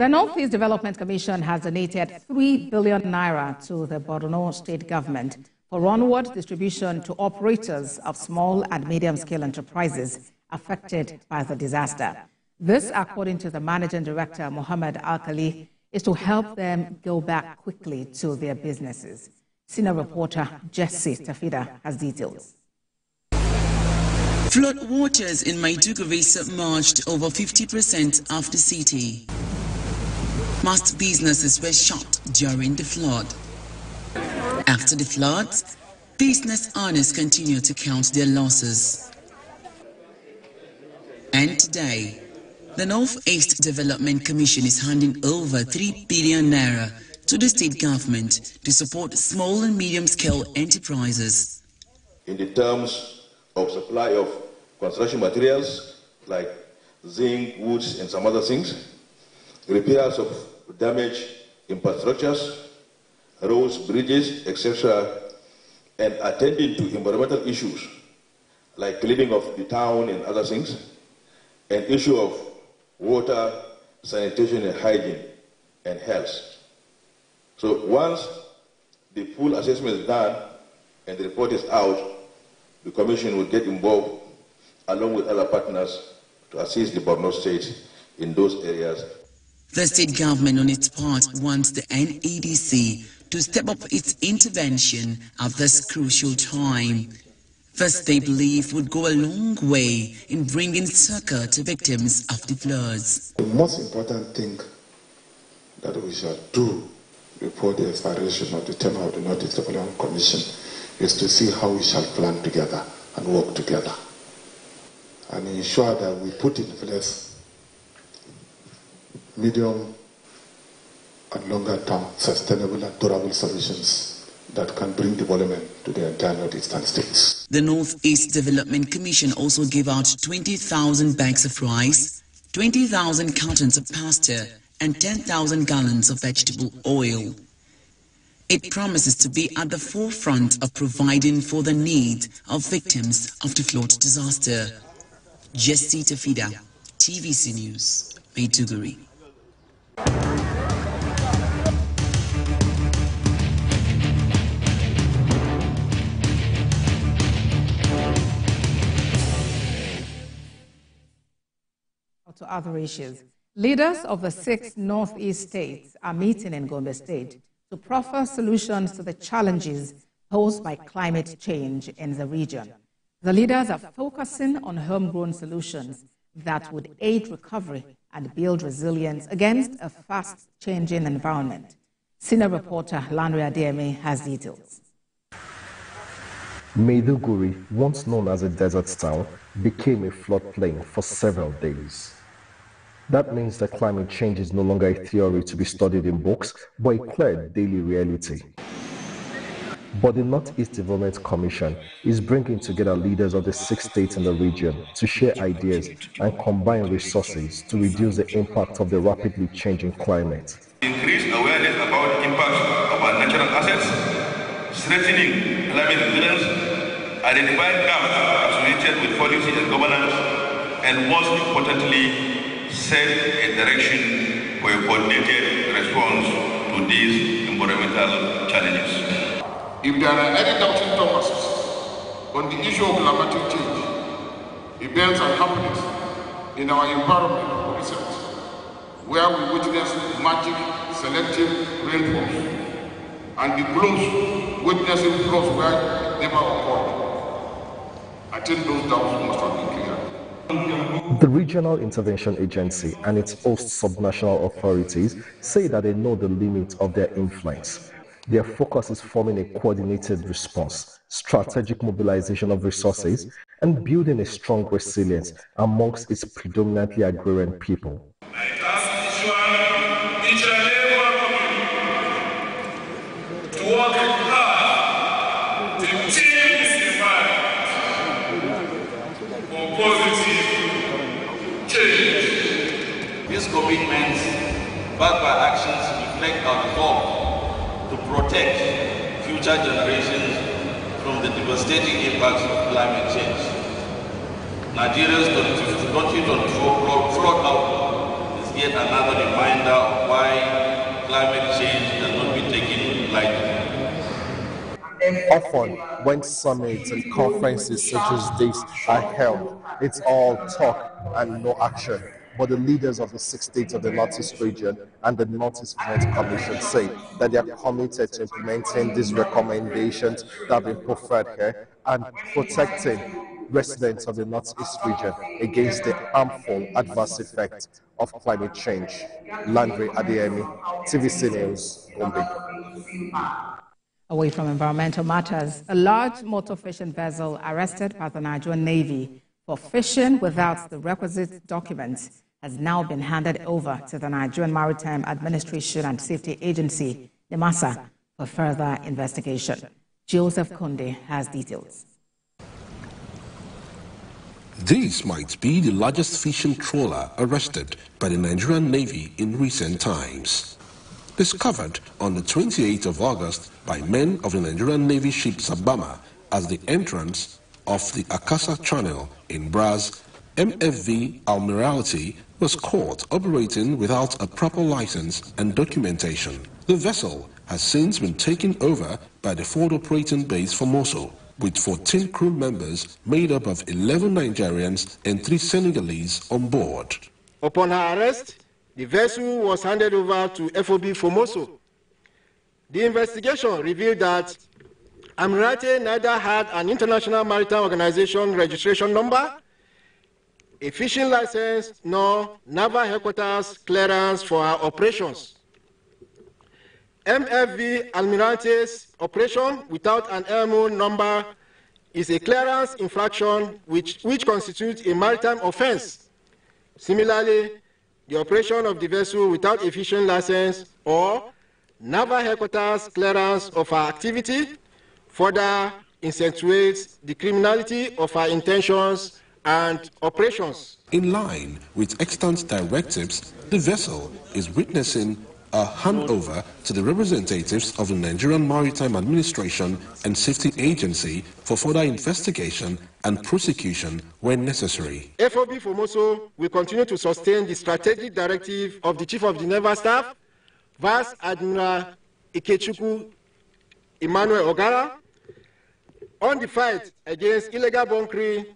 The Northeast Development Commission has donated 3 billion naira to the Borno state government for onward distribution to operators of small and medium-scale enterprises affected by the disaster. This, according to the Managing Director, Mohammed Alkali, is to help them go back quickly to their businesses. Senior reporter Jesse Tafida has details. Flood waters in Maiduguri submerged over 50% of the city. Most businesses were shut during the flood. After the floods, business owners continue to count their losses. And today, the Northeast Development Commission is handing over 3 billion naira to the state government to support small and medium-scale enterprises. In the terms of supply of construction materials like zinc, woods, and some other things, repairs of damaged infrastructures, roads, bridges, etc., and attending to environmental issues like cleaning of the town and other things, and issue of water, sanitation and hygiene, and health. So once the full assessment is done and the report is out, the Commission will get involved along with other partners to assist the Borno State in those areas. The state government on its part wants the NEDC to step up its intervention at this crucial time. This, they believe, would go a long way in bringing succor to victims of the floods. The most important thing that we shall do before the expiration of the term of the Northeast Development Commission is to see how we shall plan together and work together and ensure that we put in place medium and longer term sustainable and durable solutions that can bring development to the entire northeastern states. The Northeast Development Commission also gave out 20,000 bags of rice, 20,000 cartons of pasta, and 10,000 gallons of vegetable oil. It promises to be at the forefront of providing for the needs of victims of the flood disaster. Jesse Tafida, TVC News, Maiduguri. To other issues, leaders of the 6 Northeast states are meeting in Gombe State to proffer solutions to the challenges posed by climate change in the region. The leaders are focusing on homegrown solutions that would aid recovery and build resilience against a fast-changing environment. Senior reporter Landry Adeyemi has details. Maiduguri, once known as a desert town, became a floodplain for several days. That means that climate change is no longer a theory to be studied in books, but a clear daily reality. But the Northeast Development Commission is bringing together leaders of the 6 states in the region to share ideas and combine resources to reduce the impact of the rapidly changing climate. Increase awareness about the impact of our natural assets, strengthening climate resilience, identifying gaps associated with policy and governance, and most importantly, set a direction for a coordinated response to these environmental challenges. If there are any doubting Thomases on the issue of climatic change, events and happenings in our environment of recent, where we witness magic selective rainfalls and the glooms witnessing floods where it never occurred, I think those doubts must have been cleared. The Regional Intervention Agency and its host subnational authorities say that they know the limit of their influence. Their focus is forming a coordinated response, strategic mobilization of resources, and building a strong resilience amongst its predominantly agrarian people. I ask each and every to work hard to change this environment for positive change. These commitments, backed by actions, reflect our resolve to protect future generations from the devastating impacts of climate change. Nigeria's 2024 flood outlook is yet another reminder of why climate change has not been taken lightly. Often, when summits and conferences such as this are held, it's all talk and no action. But the leaders of the 6 states of the Northeast region and the Northeast Finance Commission say that they are committed to implementing these recommendations that have been proffered here and protecting residents of the Northeast region against the harmful adverse effects of climate change. Landry Adeyemi, TVC News, Gombe. Away from environmental matters, a large motor fishing vessel arrested by the Nigerian Navy for fishing without the requisite documents has now been handed over to the Nigerian Maritime Administration and Safety Agency, NEMASA, for further investigation. Joseph Kunde has details. This might be the largest fishing trawler arrested by the Nigerian Navy in recent times. Discovered on the 28th of August by men of the Nigerian Navy ship Sabama at the entrance of the Akasa Channel in Braz, MFV Almiralty was caught operating without a proper license and documentation. The vessel has since been taken over by the Ford Operating Base Formoso, with 14 crew members made up of 11 Nigerians and 3 Senegalese on board. Upon her arrest, the vessel was handed over to FOB Formoso. The investigation revealed that Almirante neither had an International Maritime Organization registration number, a fishing license, nor naval headquarters clearance for her operations. MFV Almirante's operation without an LMO number is a clearance infraction which constitutes a maritime offense. Similarly, the operation of the vessel without a fishing license or naval headquarters clearance of her activity further accentuates the criminality of her intentions and operations. In line with extant directives, the vessel is witnessing a handover to the representatives of the Nigerian Maritime Administration and Safety Agency for further investigation and prosecution when necessary. FOB Formoso will continue to sustain the strategic directive of the Chief of the Naval Staff, Vice Admiral Ikechukwu Emmanuel Ogara, on the fight against illegal bunkering,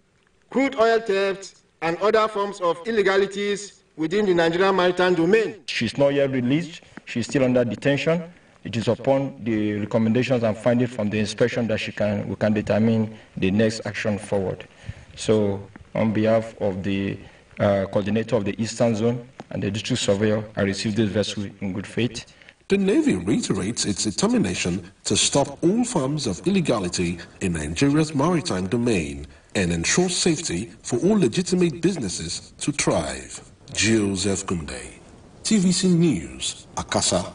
crude oil theft, and other forms of illegalities within the Nigerian maritime domain. She's not yet released. She's still under detention. It is upon the recommendations and findings from the inspection that we can determine the next action forward. So, on behalf of the coordinator of the Eastern Zone and the district surveyor, I received this vessel in good faith. The Navy reiterates its determination to stop all forms of illegality in Nigeria's maritime domain and ensure safety for all legitimate businesses to thrive. Joseph Kunde, TVC News, Akasa.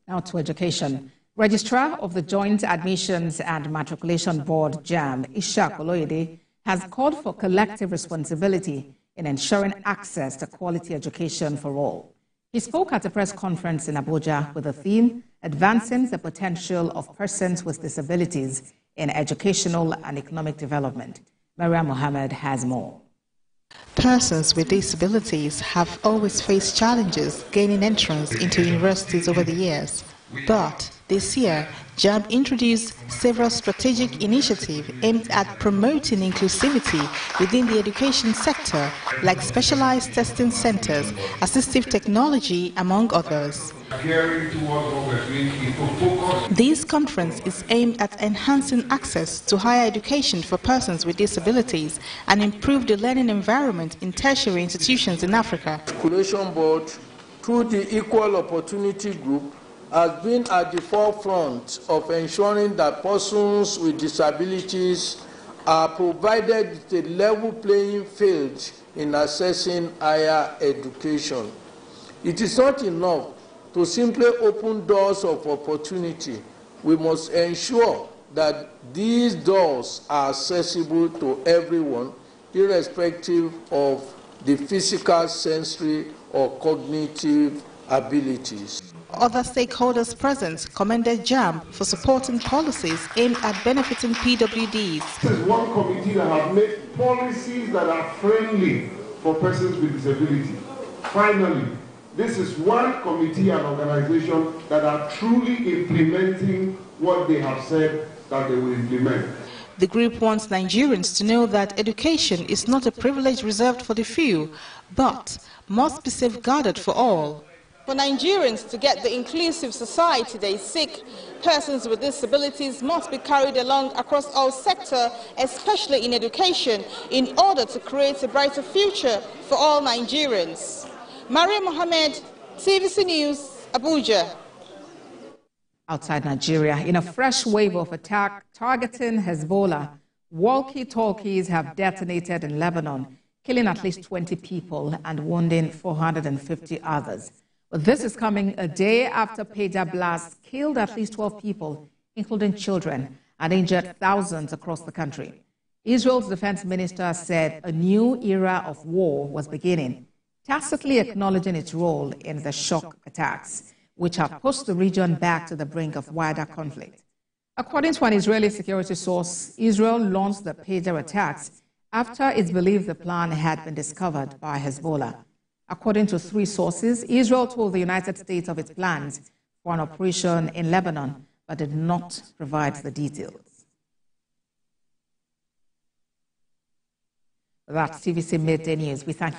Now to education. Registrar of the Joint Admissions and Matriculation Board, JAMB, Ishaq Oloyede, has called for collective responsibility in ensuring access to quality education for all. He spoke at a press conference in Abuja with the theme, Advancing the Potential of Persons with Disabilities in Educational and Economic Development. Maria Mohammed has more. Persons with disabilities have always faced challenges gaining entrance into universities over the years. But this year, JAMB introduced several strategic initiatives aimed at promoting inclusivity within the education sector, like specialized testing centers, assistive technology, among others. This conference is aimed at enhancing access to higher education for persons with disabilities and improve the learning environment in tertiary institutions in Africa. The Matriculation Board, through the Equal Opportunity Group, has been at the forefront of ensuring that persons with disabilities are provided with a level playing field in accessing higher education. It is not enough to simply open doors of opportunity. We must ensure that these doors are accessible to everyone, irrespective of the physical, sensory, or cognitive abilities. Other stakeholders present commended JAMB for supporting policies aimed at benefiting PWDs. This is one committee that have made policies that are friendly for persons with disability. Finally, this is one committee and organization that are truly implementing what they have said that they will implement. The group wants Nigerians to know that education is not a privilege reserved for the few, but must be safeguarded for all. For Nigerians to get the inclusive society they seek, persons with disabilities must be carried along across all sectors, especially in education, in order to create a brighter future for all Nigerians. Maria Mohammed, TVC News, Abuja. Outside Nigeria, in a fresh wave of attack targeting Hezbollah, walkie-talkies have detonated in Lebanon, killing at least 20 people and wounding 450 others. But this is coming a day after pager blasts killed at least 12 people, including children, and injured thousands across the country. Israel's defense minister said a new era of war was beginning, tacitly acknowledging its role in the shock attacks, which have pushed the region back to the brink of wider conflict. According to an Israeli security source, Israel launched the pager attacks after it's believed the plan had been discovered by Hezbollah. According to 3 sources, Israel told the United States of its plans for an operation in Lebanon, but did not provide the details. That's TVC Midday News. We thank you.